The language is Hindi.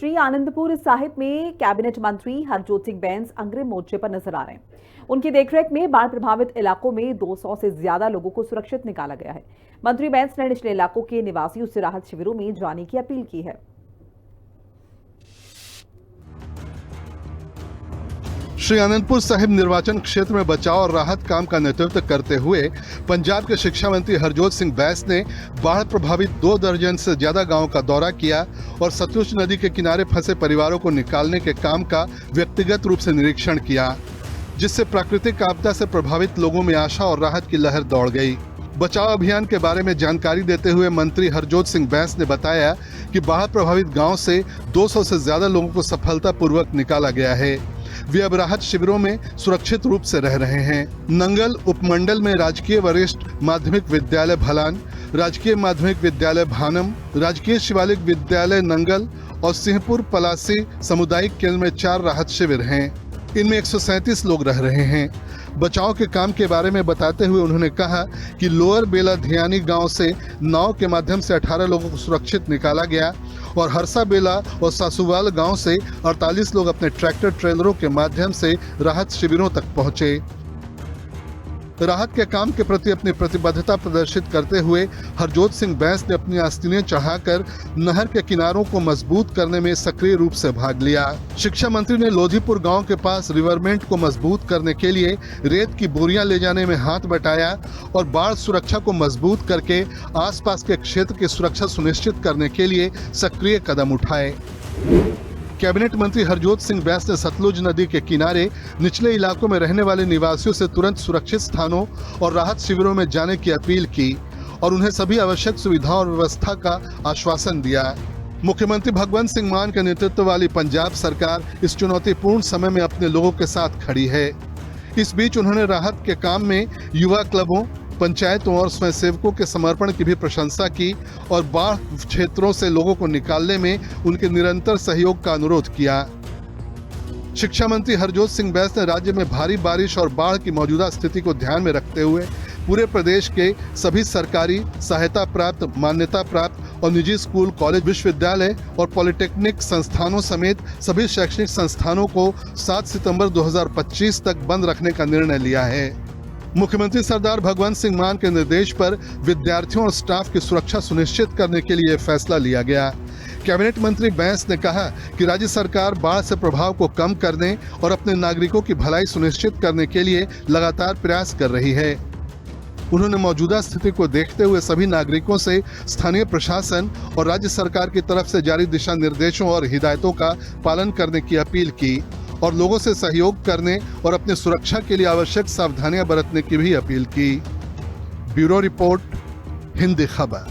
श्री आनंदपुर साहिब में कैबिनेट मंत्री हरजोत सिंह बैंस अग्रिम मोर्चे पर नजर आ रहे हैं। उनकी देखरेख में बाढ़ प्रभावित इलाकों में 200 से ज्यादा लोगों को सुरक्षित निकाला गया है। मंत्री बैंस ने निचले इलाकों के निवासियों से राहत शिविरों में जाने की अपील की है। श्री आनंदपुर साहिब निर्वाचन क्षेत्र में बचाव और राहत काम का नेतृत्व करते हुए पंजाब के शिक्षा मंत्री हरजोत सिंह बैंस ने बाढ़ प्रभावित 2 दर्जन से ज्यादा गांवों का दौरा किया और सतलुज नदी के किनारे फंसे परिवारों को निकालने के काम का व्यक्तिगत रूप से निरीक्षण किया, जिससे प्राकृतिक आपदा से प्रभावित लोगों में आशा और राहत की लहर दौड़ गई। बचाव अभियान के बारे में जानकारी देते हुए मंत्री हरजोत सिंह बैंस ने बताया कि बाढ़ प्रभावित गाँव से 200 से ज्यादा लोगों को सफलतापूर्वक निकाला गया है। वे अब राहत शिविरों में सुरक्षित रूप से रह रहे हैं। नंगल उपमंडल में राजकीय वरिष्ठ माध्यमिक विद्यालय भलान, राजकीय माध्यमिक विद्यालय भानम, राजकीय शिवालिक विद्यालय नंगल और सिंहपुर पलासी सामुदायिक केंद्र में 4 राहत शिविर हैं। इनमें 137 लोग रह रहे हैं। बचाव के काम के बारे में बताते हुए उन्होंने कहा कि लोअर बेला धियानी गांव से नाव के माध्यम से 18 लोगों को सुरक्षित निकाला गया और हरसा बेला और सासुवाल गांव से 48 लोग अपने ट्रैक्टर ट्रेलरों के माध्यम से राहत शिविरों तक पहुंचे। राहत के काम के प्रति अपनी प्रतिबद्धता प्रदर्शित करते हुए हरजोत सिंह बैंस ने अपनी आस्तीनें चढ़ाकर नहर के किनारों को मजबूत करने में सक्रिय रूप से भाग लिया। शिक्षा मंत्री ने लोधीपुर गांव के पास रिवरमेंट को मजबूत करने के लिए रेत की बोरियां ले जाने में हाथ बटाया और बाढ़ सुरक्षा को मजबूत करके आसपास के क्षेत्र की सुरक्षा सुनिश्चित करने के लिए सक्रिय कदम उठाए। कैबिनेट मंत्री हरजोत सिंह बैंस ने सतलुज नदी के किनारे निचले इलाकों में रहने वाले निवासियों से तुरंत सुरक्षित स्थानों और राहत शिविरों में जाने की अपील की और उन्हें सभी आवश्यक सुविधाओं और व्यवस्था का आश्वासन दिया। मुख्यमंत्री भगवंत सिंह मान के नेतृत्व वाली पंजाब सरकार इस चुनौतीपूर्ण समय में अपने लोगों के साथ खड़ी है। इस बीच उन्होंने राहत के काम में युवा क्लबों, पंचायतों और स्वयंसेवकों के समर्पण की भी प्रशंसा की और बाढ़ क्षेत्रों से लोगों को निकालने में उनके निरंतर सहयोग का अनुरोध किया। शिक्षा मंत्री हरजोत सिंह बैंस ने राज्य में भारी बारिश और बाढ़ की मौजूदा स्थिति को ध्यान में रखते हुए पूरे प्रदेश के सभी सरकारी, सहायता प्राप्त, मान्यता प्राप्त और निजी स्कूल, कॉलेज, विश्वविद्यालय और पॉलिटेक्निक संस्थानों समेत सभी शैक्षणिक संस्थानों को 7 सितंबर 2025 तक बंद रखने का निर्णय लिया है। मुख्यमंत्री सरदार भगवंत सिंह मान के निर्देश पर विद्यार्थियों और स्टाफ की सुरक्षा सुनिश्चित करने के लिए फैसला लिया गया। कैबिनेट मंत्री बैंस ने कहा कि राज्य सरकार बाढ़ से प्रभाव को कम करने और अपने नागरिकों की भलाई सुनिश्चित करने के लिए लगातार प्रयास कर रही है। उन्होंने मौजूदा स्थिति को देखते हुए सभी नागरिकों से स्थानीय प्रशासन और राज्य सरकार की तरफ से जारी दिशा निर्देशों और हिदायतों का पालन करने की अपील की और लोगों से सहयोग करने और अपने सुरक्षा के लिए आवश्यक सावधानियां बरतने की भी अपील की। ब्यूरो रिपोर्ट, हिंदी खबर।